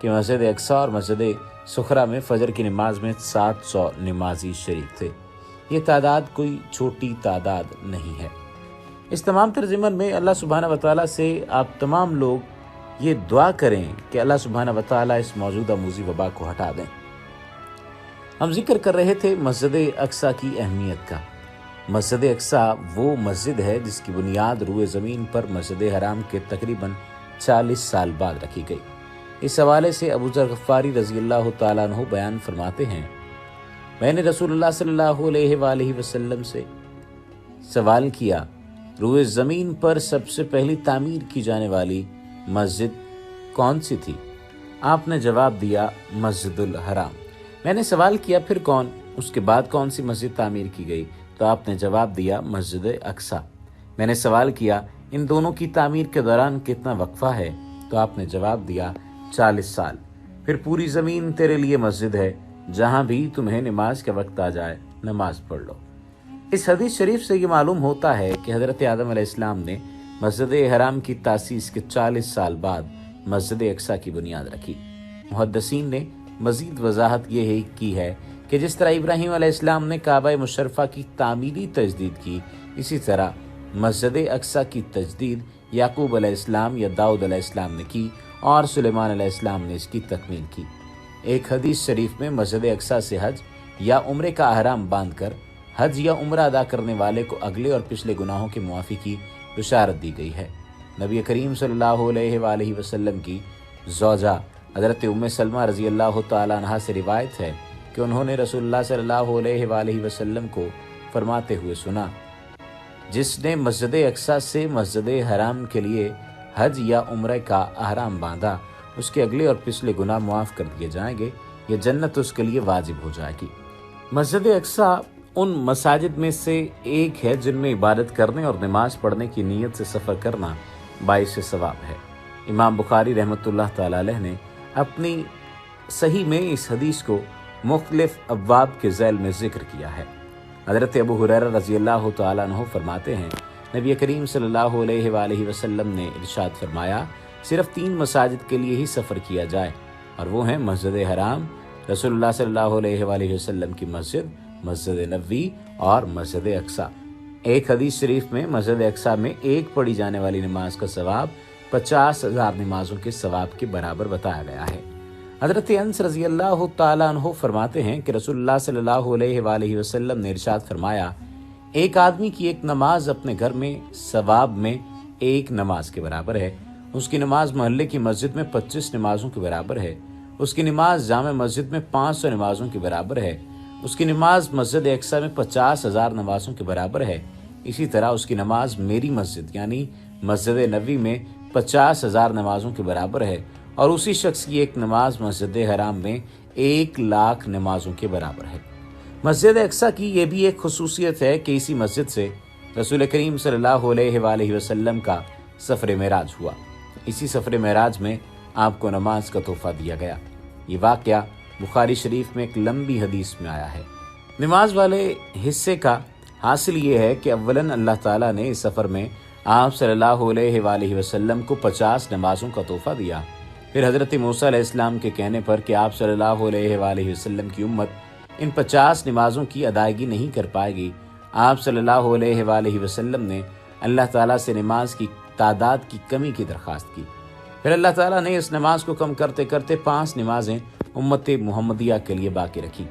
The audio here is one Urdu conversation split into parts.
کہ مسجد اقصی اور مسجد سخرا میں فجر کی نماز میں 700 نمازی شریک تھے۔ یہ تعداد کوئی چھوٹی تعداد نہیں ہے۔ اس تمام ترجمن میں اللہ سبحانہ وتعالیٰ سے آپ تمام لوگ یہ دعا کریں کہ اللہ سبحانہ وتعالیٰ اس موجودہ موذی وبا کو ہٹا دیں۔ ہم ذکر کر رہے تھے مسجد اقصی کی اہمیت کا۔ مسجد اقصی وہ مسجد ہے جس کی بنیاد روئے زمین پر مسجد حرام کے تقریباً 40 سال بعد رکھی گئی۔ اس حوالے سے ابو ذر غفاری رضی اللہ تعالیٰ عنہ بیان فرماتے ہیں، میں نے رسول اللہ صلی اللہ علیہ وآلہ وسلم سے سوال کیا، روئے زمین پر سب سے پہلی تعمیر کی جانے والی مسجد کون سی تھی؟ آپ نے جواب دیا، مسجد الحرام۔ میں نے سوال کیا، پھر کون؟ اس کے بعد کون سی مسجد تعمیر کی گئی؟ تو آپ نے جواب دیا، مسجد اقصی۔ میں نے سوال کیا، ان دونوں کی تعمیر کے دوران کتنا وقفہ ہے؟ تو آپ نے جواب دیا، 40 سال۔ پھر پوری زمین تیرے لیے مسجد ہے، جہاں بھی تمہیں نماز کا وقت آ جائے نماز پڑھ لو۔ اس حدیث شریف سے یہ معلوم ہوتا ہے کہ حضرت آدم علیہ السلام نے مسجد حرام کی تاسیس کے 40 سال بعد مسجد اقصی کی بنیاد رکھی۔ محدثین نے مزید وضاحت یہ کی ہے کہ جس طرح ابراہیم علیہ السلام نے کعبہ مشرفہ کی تعمیری تجدید کی، اسی طرح مسجد اقصی کی تجدید یعقوب علیہ السلام یا داؤد علیہ السلام نے کی اور سلیمان علیہ السلام نے اس کی تکمیل کی۔ ایک حدیث شریف میں مسجد اقصی سے حج یا عمرے کا احرام باندھ کر حج یا عمرہ ادا کرنے والے کو اگلے اور پچھلے گناہوں کے معافی کی بشارت دی گئی ہے۔ نبی کریم صلی اللہ علیہ وآلہ وسلم کی زوجہ حضرت ام سلمہ رضی اللہ تعالیٰ عنہا سے روایت ہے کہ انہوں نے رسول اللہ صلی اللہ علیہ وآلہ وسلم کو فرماتے ہوئے سنا، جس نے مسجد اقصی سے مسجد حرام کے لیے حج یا عمرہ کا احرام باندھا، اس کے اگلے اور پچھلے گناہ معاف کر دیے جائیں گے، یہ جنت اس کے لیے واجب ہو جائے گی۔ مسجد اقصی ان مساجد میں سے ایک ہے جن میں عبادت کرنے اور نماز پڑھنے کی نیت سے سفر کرنا باعث ثواب ہے۔ امام بخاری رحمۃ اللہ تعالی علیہ نے اپنی صحیح میں اس حدیث کو مختلف ابواب کے ذیل میں ذکر کیا ہے۔ حضرت ابو ہریرہ رضی اللہ تعالیٰ عنہ فرماتے ہیں، نبی کریم صلی اللہ علیہ وآلہ وسلم نے ارشاد فرمایا، صرف 3 مساجد کے لیے ہی سفر کیا جائے، اور وہ ہیں مسجد حرام، رسول اللہ صلی اللہ علیہ وآلہ وسلم کی مسجد، مسجد نبوی اور مسجد اقصی۔ ایک حدیث شریف میں مسجد اقصی میں ایک پڑھی جانے والی نماز کا ثواب 50,000 نمازوں کے ثواب کے برابر بتایا گیا ہے۔ حضرت انس رضی اللہ تعالیٰ عنہ فرماتے ہیں کہ رسول اللہ صلی اللہ علیہ وآلہ وسلم نے ارشاد فرمایا، ایک آدمی کی ایک نماز اپنے گھر میں ثواب میں 1 نماز کے برابر ہے، اس کی نماز محلے کی مسجد میں 25 نمازوں کے برابر ہے، اس کی نماز جامع مسجد میں 500 نمازوں کے برابر ہے، اس کی نماز مسجد اقصی میں 50,000 نمازوں کے برابر ہے، اسی طرح اس کی نماز میری مسجد یعنی مسجد نبوی میں 50,000 نمازوں کے برابر ہے، اور اسی شخص کی ایک نماز مسجد حرام میں 1,00,000 نمازوں کے برابر ہے۔ مسجد اقصی کی یہ بھی ایک خصوصیت ہے کہ اسی مسجد سے رسول کریم صلی اللہ علیہ وآلہ وسلم کا سفر معراج ہوا۔ اسی سفر معراج میں آپ کو نماز کا تحفہ دیا گیا۔ یہ واقعہ بخاری شریف میں ایک لمبی حدیث میں آیا ہے۔ نماز والے حصے کا حاصل یہ ہے کہ اولاً اللہ تعالیٰ نے اس سفر میں آپ صلی اللہ علیہ وآلہ وسلم کو 50 نمازوں کا تحفہ دیا۔ پھر حضرت موسیٰ علیہ السلام کے کہنے پر کہ آپ صلی اللہ علیہ وآلہ وسلم کی امت ان 50 نمازوں کی ادائیگی نہیں کر پائے گی، آپ صلی اللہ علیہ وآلہ وسلم نے اللہ تعالیٰ سے نماز کی تعداد کی کمی کی درخواست کی۔ پھر اللہ تعالیٰ نے اس نماز کو کم کرتے کرتے 5 نمازیں امت محمدیہ کے لیے باقی رکھی۔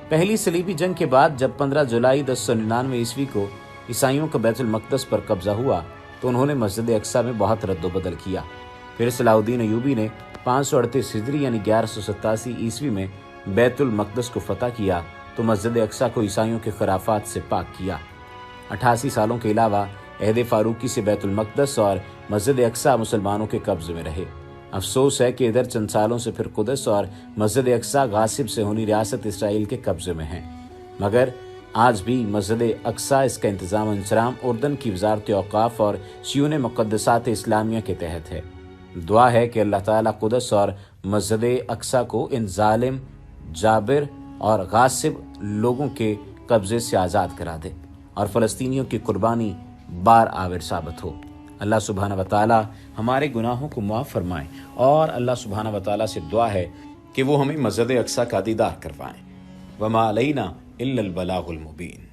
پہلی صلیبی جنگ کے بعد جب 15 جولائی 1099 عیسوی کو عیسائیوں کا بیت المقدس پر قبضہ ہوا تو انہوں نے مسجد اقصی میں بہت رد و بدل کیا۔ پھر صلاح الدین ایوبی نے 538 ہجری یعنی 1187 عیسوی میں بیت المقدس کو فتح کیا تو مسجد اقصی کو عیسائیوں کے خرافات سے پاک کیا۔ 88 سالوں کے علاوہ عہد فاروقی سے بیت المقدس اور مسجد اقصی مسلمانوں کے قبضے میں رہے۔ افسوس ہے کہ ادھر چند سالوں سے پھر قدس اور مسجد اقصی غاصب سے ہونی ریاست اسرائیل کے قبضے میں ہیں، مگر آج بھی مسجد اقصی اس کا انتظام و انصرام اردن کی وزارت اوقاف اور شیون مقدسات اسلامیہ کے تحت ہے۔ دعا ہے کہ اللہ تعالیٰ قدس اور مسجد اقصی کو ان ظالم، جابر اور غاصب لوگوں کے قبضے سے آزاد کرا دے اور فلسطینیوں کی قربانی بار آور ثابت ہو۔ اللہ سبحانہ و تعالی ہمارے گناہوں کو معاف فرمائیں، اور اللہ سبحانہ و تعالی سے دعا ہے کہ وہ ہمیں مسجد اقصی کا دیدار کروائیں۔ وما علینا الا البلاغ المبین۔